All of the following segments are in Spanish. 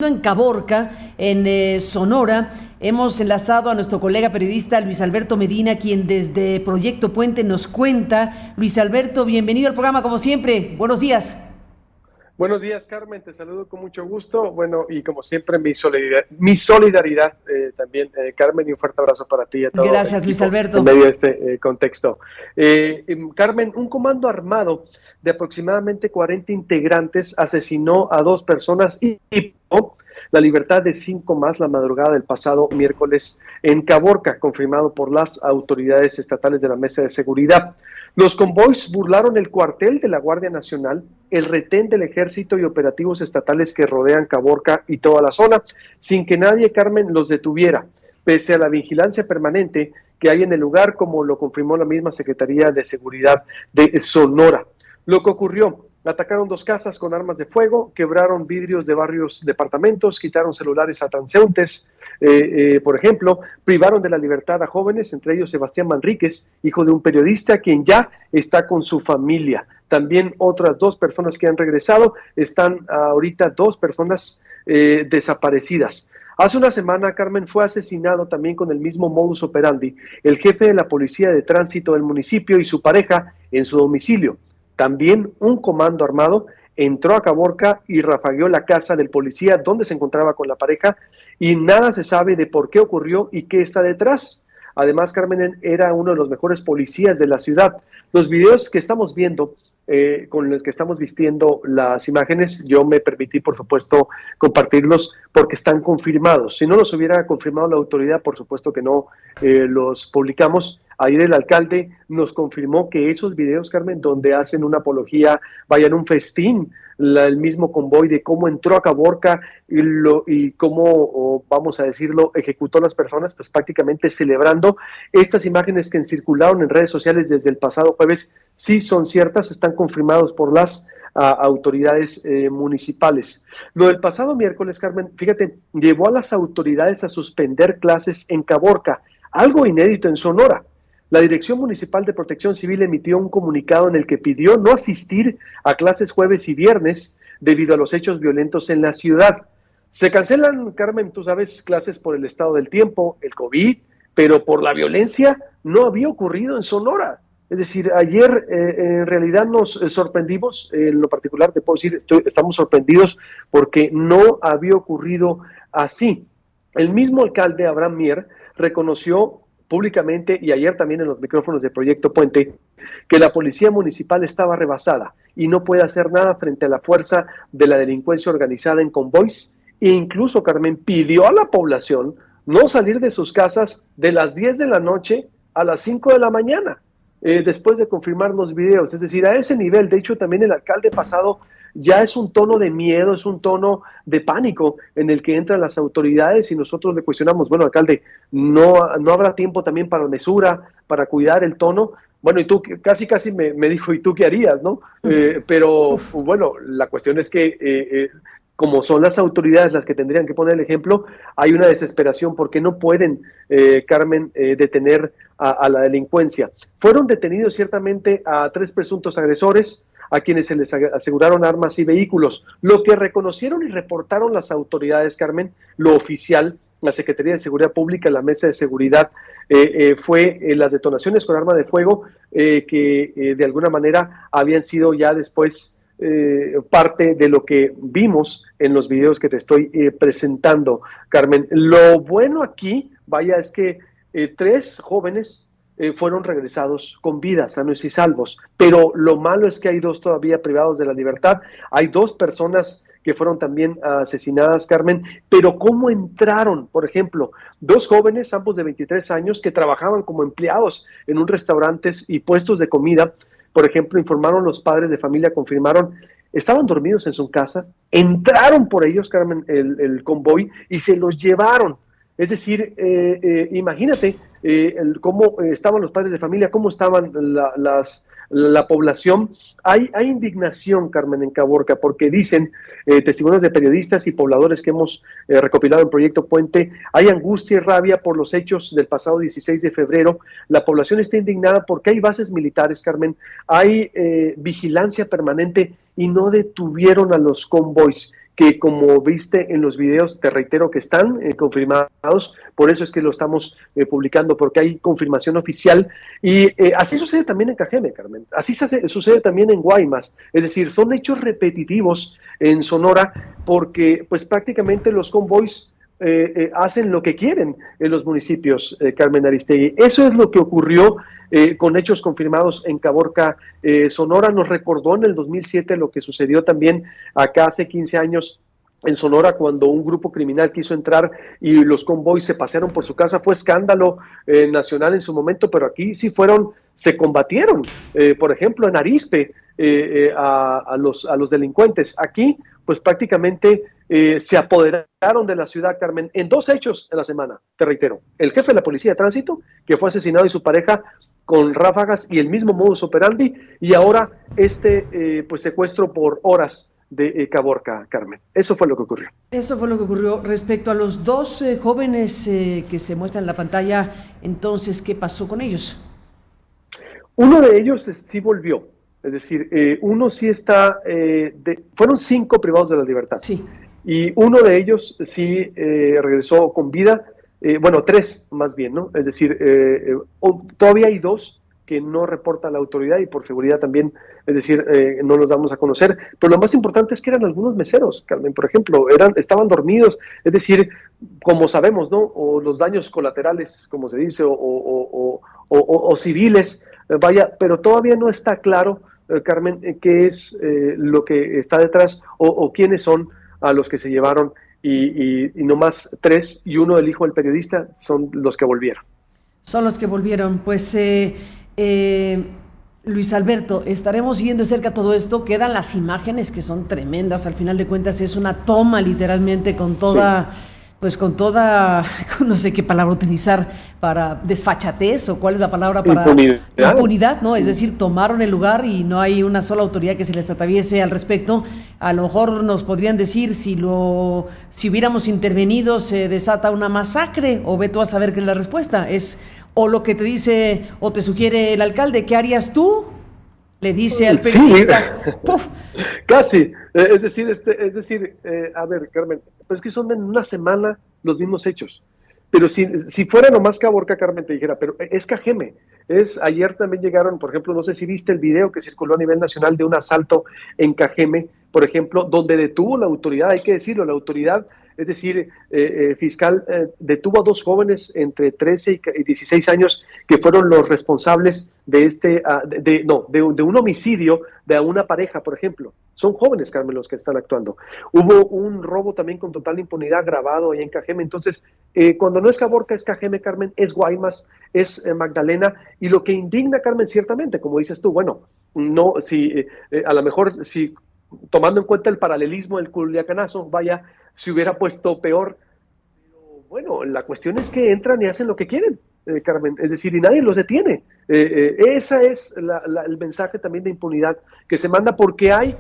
En Caborca, en Sonora, hemos enlazado a nuestro colega periodista Luis Alberto Medina, quien desde Proyecto Puente nos cuenta. Luis Alberto, bienvenido al programa como siempre. Buenos días. Buenos días, Carmen, te saludo con mucho gusto. Bueno, y como siempre, mi solidaridad también, Carmen, y un fuerte abrazo para ti y a todo el Gracias, Luis equipo en Alberto. medio de este contexto. Carmen, un comando armado de aproximadamente 40 integrantes asesinó a 2 personas y privó la libertad de 5 más la madrugada del pasado miércoles en Caborca, confirmado por las autoridades estatales de la Mesa de Seguridad. Los convoys burlaron el cuartel de la Guardia Nacional, el retén del Ejército y operativos estatales que rodean Caborca y toda la zona, sin que nadie, Carmen, los detuviera, pese a la vigilancia permanente que hay en el lugar, como lo confirmó la misma Secretaría de Seguridad de Sonora. Lo que ocurrió: atacaron 2 casas con armas de fuego, quebraron vidrios de varios departamentos, quitaron celulares a transeúntes, por ejemplo, privaron de la libertad a jóvenes, entre ellos Sebastián Manríquez, hijo de un periodista, quien ya está con su familia. También otras 2 personas que han regresado, están ahorita 2 personas desaparecidas. Hace una semana, Carmen, fue asesinado también con el mismo modus operandi el jefe de la policía de tránsito del municipio y su pareja en su domicilio. También un comando armado entró a Caborca y rafagueó la casa del policía donde se encontraba con la pareja, y nada se sabe de por qué ocurrió y qué está detrás. Además, Carmen era uno de los mejores policías de la ciudad. Los videos que estamos viendo, con los que estamos vistiendo las imágenes, yo me permití, por supuesto, compartirlos porque están confirmados. Si no los hubiera confirmado la autoridad, por supuesto que no los publicamos. Ayer el alcalde nos confirmó que esos videos, Carmen, donde hacen una apología, vayan un festín, el mismo convoy de cómo entró a Caborca y cómo, vamos a decirlo, ejecutó a las personas, pues prácticamente celebrando. Estas imágenes que circularon en redes sociales desde el pasado jueves sí son ciertas, están confirmados por las autoridades municipales. Lo del pasado miércoles, Carmen, fíjate, llevó a las autoridades a suspender clases en Caborca, algo inédito en Sonora. La Dirección Municipal de Protección Civil emitió un comunicado en el que pidió no asistir a clases jueves y viernes debido a los hechos violentos en la ciudad. Se cancelan, Carmen, tú sabes, clases por el estado del tiempo, el COVID, pero por la violencia no había ocurrido en Sonora. Es decir, ayer en realidad nos sorprendimos, en lo particular te puedo decir, estamos sorprendidos porque no había ocurrido así. El mismo alcalde, Abraham Mier, reconoció públicamente y ayer también en los micrófonos de Proyecto Puente que la policía municipal estaba rebasada y no puede hacer nada frente a la fuerza de la delincuencia organizada en convoys, e incluso, Carmen, pidió a la población no salir de sus casas de las 10 de la noche a las 5 de la mañana, después de confirmar los videos. Es decir, a ese nivel. De hecho, también el alcalde pasado ya es un tono de miedo, es un tono de pánico en el que entran las autoridades y nosotros le cuestionamos: bueno, alcalde, ¿no habrá tiempo también para mesura, para cuidar el tono? Bueno, y tú casi me dijo: ¿y tú qué harías, no? Pero bueno, la cuestión es que como son las autoridades las que tendrían que poner el ejemplo, hay una desesperación porque no pueden, Carmen, detener a la delincuencia. Fueron detenidos ciertamente a 3 presuntos agresores, a quienes se les aseguraron armas y vehículos. Lo que reconocieron y reportaron las autoridades, Carmen, lo oficial, la Secretaría de Seguridad Pública, la Mesa de Seguridad, fue las detonaciones con arma de fuego que de alguna manera habían sido ya después parte de lo que vimos en los videos que te estoy presentando, Carmen. Lo bueno aquí, vaya, es que 3 jóvenes fueron regresados con vida, sanos y salvos, pero lo malo es que hay 2 todavía privados de la libertad. Hay 2 personas que fueron también asesinadas, Carmen, pero ¿cómo entraron? Por ejemplo, 2 jóvenes, ambos de 23 años, que trabajaban como empleados en un restaurantes y puestos de comida. Por ejemplo, informaron los padres de familia, confirmaron, estaban dormidos en su casa, entraron por ellos, Carmen, el convoy, y se los llevaron. Es decir, imagínate cómo estaban los padres de familia, cómo estaban la población. Hay indignación, Carmen, en Caborca, porque dicen testimonios de periodistas y pobladores que hemos recopilado en Proyecto Puente, hay angustia y rabia por los hechos del pasado 16 de febrero. La población está indignada porque hay bases militares, Carmen, hay vigilancia permanente y no detuvieron a los convoys. que como viste en los videos, te reitero que están confirmados, por eso es que lo estamos publicando, porque hay confirmación oficial, y así sucede también en Cajeme, Carmen, así sucede también en Guaymas, es decir, son hechos repetitivos en Sonora, porque pues prácticamente los convoys hacen lo que quieren en los municipios, Carmen Aristegui. Eso es lo que ocurrió con hechos confirmados en Caborca, Sonora. Nos recordó en el 2007 lo que sucedió también acá hace 15 años en Sonora, cuando un grupo criminal quiso entrar y los convoys se pasearon por su casa. Fue escándalo nacional en su momento, pero aquí sí se combatieron, por ejemplo, en Arizpe, a los delincuentes. Aquí, pues prácticamente se apoderaron de la ciudad, Carmen, en 2 hechos en la semana, te reitero. El jefe de la Policía de Tránsito, que fue asesinado, y su pareja, con ráfagas y el mismo modus operandi, y ahora pues secuestro por horas de Caborca, Carmen. Eso fue lo que ocurrió. Eso fue lo que ocurrió. Respecto a los 2 jóvenes que se muestran en la pantalla, entonces, ¿qué pasó con ellos? Uno de ellos sí volvió, es decir, uno sí está, fueron 5 privados de la libertad. Sí. Y uno de ellos sí regresó con vida, bueno, 3 más bien, ¿no? Es decir, todavía hay 2 que no reporta la autoridad, y por seguridad también, es decir, no los damos a conocer, pero lo más importante es que eran algunos meseros, Carmen, por ejemplo, estaban dormidos, es decir, como sabemos, ¿no? O los daños colaterales, como se dice, o civiles, vaya, pero todavía no está claro, Carmen, qué es lo que está detrás, o quiénes son a los que se llevaron, y nomás 3, y uno, el hijo del periodista, son los que volvieron. Son los que volvieron. Pues Luis Alberto, estaremos siguiendo de cerca todo esto. Quedan las imágenes, que son tremendas. Al final de cuentas es una toma, literalmente, con toda, sí, pues con toda, no sé qué palabra utilizar, para desfachatez, o cuál es la palabra para impunidad, ¿no? Es decir, tomaron el lugar y no hay una sola autoridad que se les atraviese al respecto. A lo mejor nos podrían decir, si hubiéramos intervenido, se desata una masacre, o ve tú a saber qué es la respuesta. Es o lo que te dice o te sugiere el alcalde. ¿Qué harías tú? Le dice al periodista. Sí. ¡Puf! Casi. Es decir, a ver, Carmen, pero es que son en una semana los mismos hechos. Pero si fuera nomás Caborca, Carmen, te dijera, pero es Cajeme. Ayer también llegaron, por ejemplo, no sé si viste el video que circuló a nivel nacional de un asalto en Cajeme, por ejemplo, donde detuvo la autoridad, hay que decirlo, la autoridad, es decir, fiscal, detuvo a 2 jóvenes entre 13 y 16 años que fueron los responsables de un homicidio de una pareja, por ejemplo. Son jóvenes, Carmen, los que están actuando. Hubo un robo también con total impunidad grabado ahí en Cajeme. Entonces, cuando no es Caborca, es Cajeme, Carmen, es Guaymas, es Magdalena, y lo que indigna, Carmen, ciertamente, como dices tú, bueno, no, a lo mejor, si tomando en cuenta el paralelismo del Culiacanazo, vaya, se hubiera puesto peor. Pero bueno, la cuestión es que entran y hacen lo que quieren, Carmen, es decir, y nadie los detiene. Ese es el mensaje también de impunidad que se manda, porque hay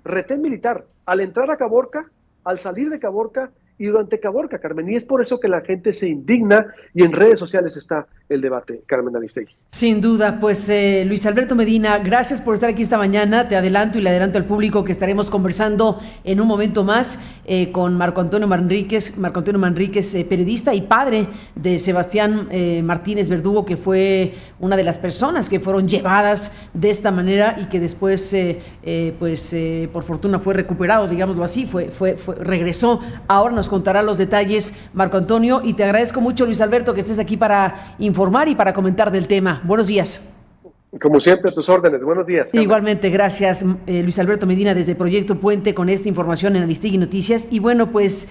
retén militar al entrar a Caborca, al salir de Caborca y durante Caborca, Carmen, y es por eso que la gente se indigna, y en redes sociales está el debate, Carmen Aristegui. Sin duda. Pues Luis Alberto Medina, gracias por estar aquí esta mañana. Te adelanto y le adelanto al público que estaremos conversando en un momento más con Marco Antonio Manríquez, periodista y padre de Sebastián Martínez Verdugo, que fue una de las personas que fueron llevadas de esta manera y que después por fortuna fue recuperado, digámoslo así, regresó. Ahora nos contará los detalles Marco Antonio, y te agradezco mucho, Luis Alberto, que estés aquí para informar y para comentar del tema. Buenos días. Como siempre, a tus órdenes. Buenos días. Igualmente, gracias, Luis Alberto Medina, desde Proyecto Puente, con esta información en Aristegui Noticias. Y bueno, pues